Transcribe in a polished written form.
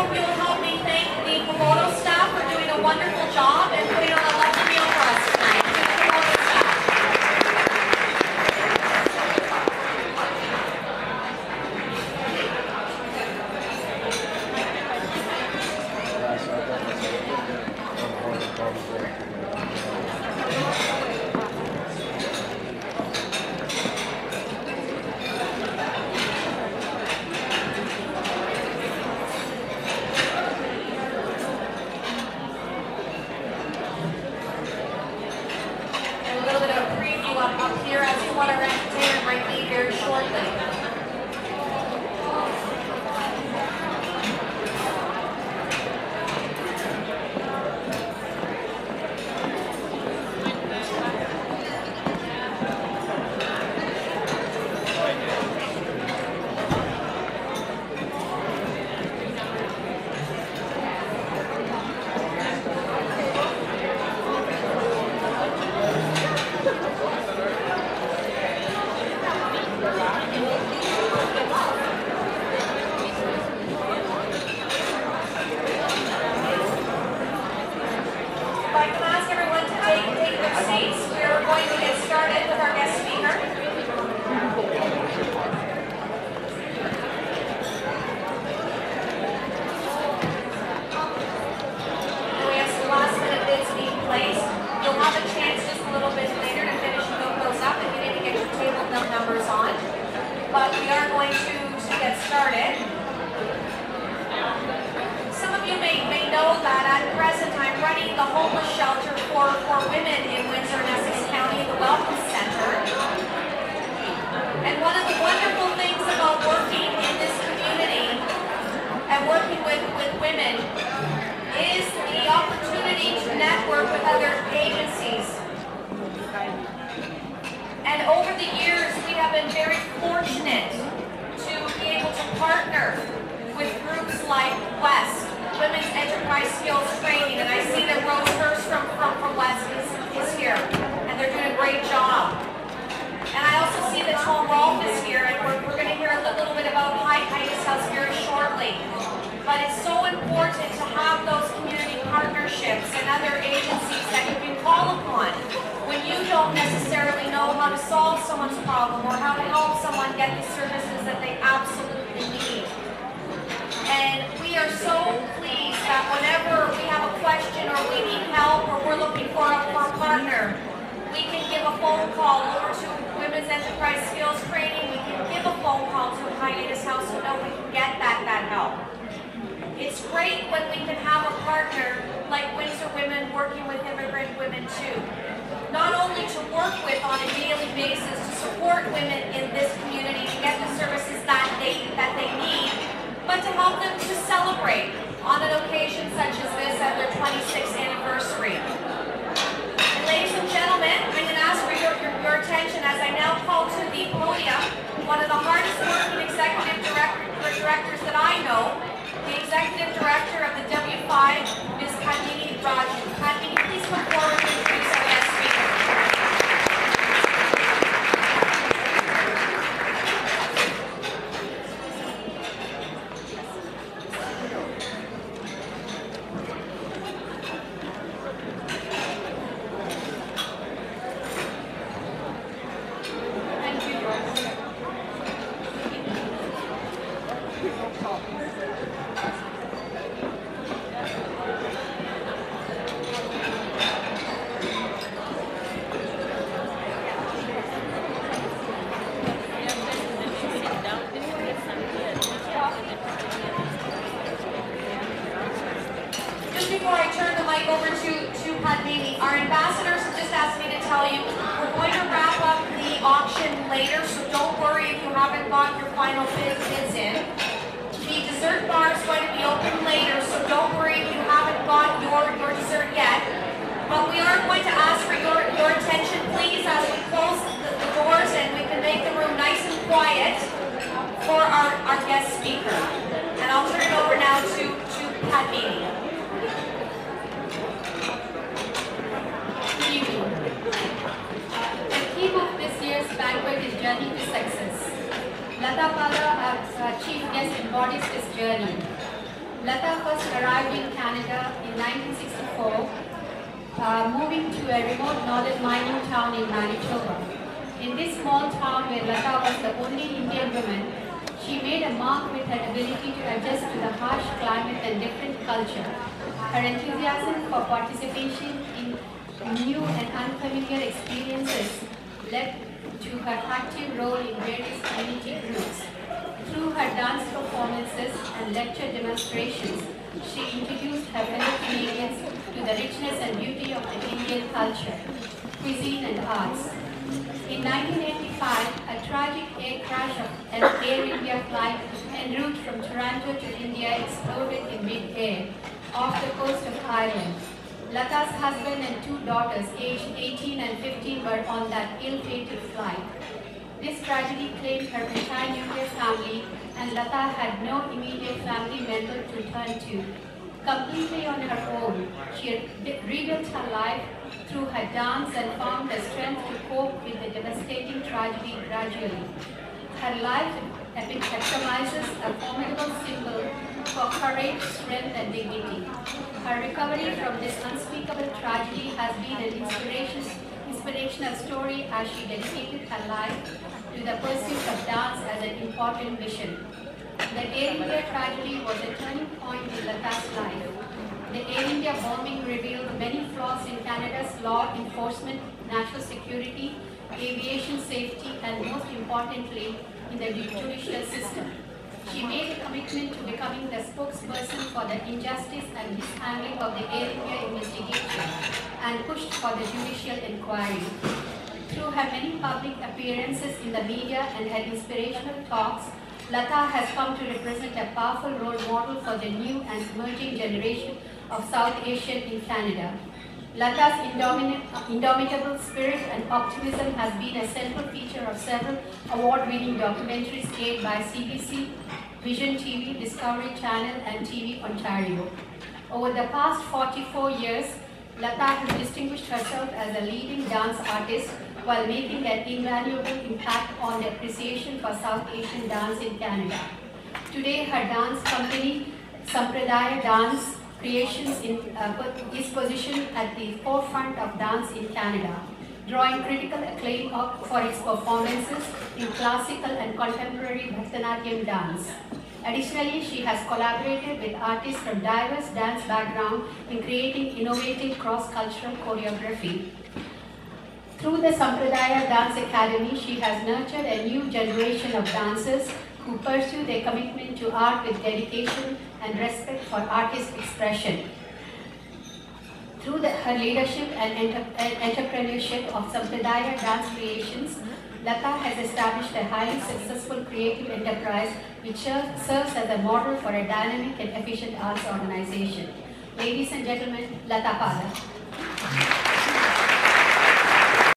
hope you'll help me thank the Komodo staff for doing a wonderful job and putting on a lovely meal for us tonight. To the Komodo staff. Lata Pala, as chief guest, embodies this journey. Lata first arrived in Canada in 1964, moving to a remote northern mining town in Manitoba. In this small town where Lata was the only Indian woman, she made a mark with her ability to adjust to the harsh climate and different culture. Her enthusiasm for participation in new and unfamiliar experiences led to her active role in various community groups. Through her dance performances and lecture demonstrations, she introduced her fellow Canadians to the richness and beauty of the Indian culture, cuisine and arts. In 1985, a tragic air crash of an Air India flight en route from Toronto to India exploded in mid-air off the coast of Ireland. Lata's husband and two daughters, aged 18 and 15, were on that ill-fated flight. This tragedy claimed her entire nuclear family, and Lata had no immediate family member to turn to. Completely on her own, she rebuilt her life through her dance and found the strength to cope with the devastating tragedy gradually. Her life epitomizes a formidable symbol for courage, strength, and dignity. Her recovery from this unspeakable tragedy has been an inspirational story as she dedicated her life to the pursuit of dance as an important mission. The Air India tragedy was a turning point in Lata's life. The Air India bombing revealed many flaws in Canada's law enforcement, national security, aviation safety, and most importantly, in the judicial system. She made a commitment to becoming the spokesperson for the injustice and mishandling of the Air India investigation and pushed for the judicial inquiry. Through her many public appearances in the media and her inspirational talks, Lata has come to represent a powerful role model for the new and emerging generation of South Asian in Canada. Lata's indomitable spirit and optimism has been a central feature of several award-winning documentaries made by CBC, Vision TV, Discovery Channel, and TV Ontario. Over the past 44 years, Lata has distinguished herself as a leading dance artist while making an invaluable impact on the appreciation for South Asian dance in Canada. Today, her dance company, Sampradaya Dance Creations, is positioned at the forefront of dance in Canada, drawing critical acclaim for its performances in classical and contemporary Bharatanatyam dance. Additionally, she has collaborated with artists from diverse dance backgrounds in creating innovative cross-cultural choreography. Through the Sampradaya Dance Academy, she has nurtured a new generation of dancers who pursue their commitment to art with dedication and respect for artist expression. Through her leadership and entrepreneurship of Sampradaya Dance Creations, Lata has established a highly successful creative enterprise which serves as a model for a dynamic and efficient arts organization. Ladies and gentlemen, Lata Pada.